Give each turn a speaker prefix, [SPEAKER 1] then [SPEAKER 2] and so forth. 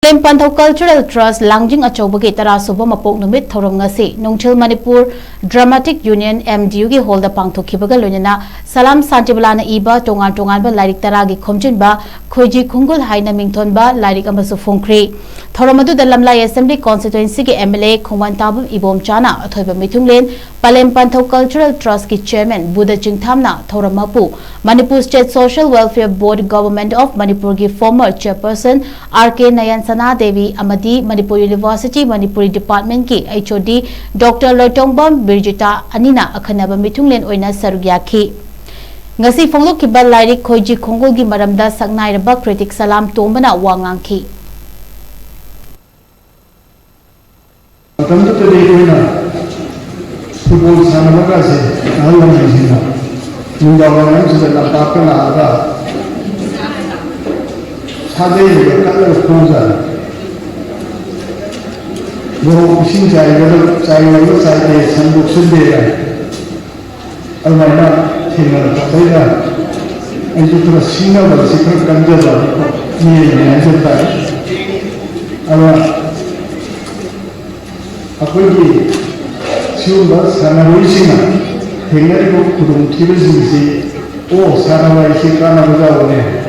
[SPEAKER 1] Palem Panthou Cultural Trust Langjing Achouba ki tara Suba Mapok Numit Thouram Ngashi Nungthil MANIPUR Dramatic Union MDU ki HALLDA PANGTHOKHIBAGA LOINANA SALAM SHANTIBALA na iba TONGANBA LAIRIK taragi KHOMJINBA KHOIJI KHONGUL HAINA MINGTHONBA LAIRIK AMASU PHONKHRE Thouram adu Dalamlai Assembly Constituency ki MLA Khongwan Ibom Chana Athoiba Mithunglen Palem Panthou Cultural Trust ki Chairman Buddha Jingthamna Thouram Mapu Manipur State Social Welfare Board Government of Manipur ki former Chairperson RK Nayan Sana Devi Amadi Manipur University Manipuri Department ki HOD Dr. Loitongbam Birjita Anina Akhanaba Mithunglen oina sarugyaki ngasi phonglokhiba LAIRIK KHOIJI KHONGUL gi maramda saknairaba critic SALAM tombana wangangki
[SPEAKER 2] Matamda tadi koina football sanamaga se KHONGUL sina nundawana sudah lapakkan ada sade kalau sponsor वो उसी चाहिए side संबुक सुंदर अलमाना थिंगर पतेगा ऐसे थोड़ा सीना वाला सिखर कंजर वाला ये ऐसे था अलमा अकोई की सिउंबर सानावई सीना थिंगर को कुदुम थिबे जिसे ओ सानावई से काना बजाओ ने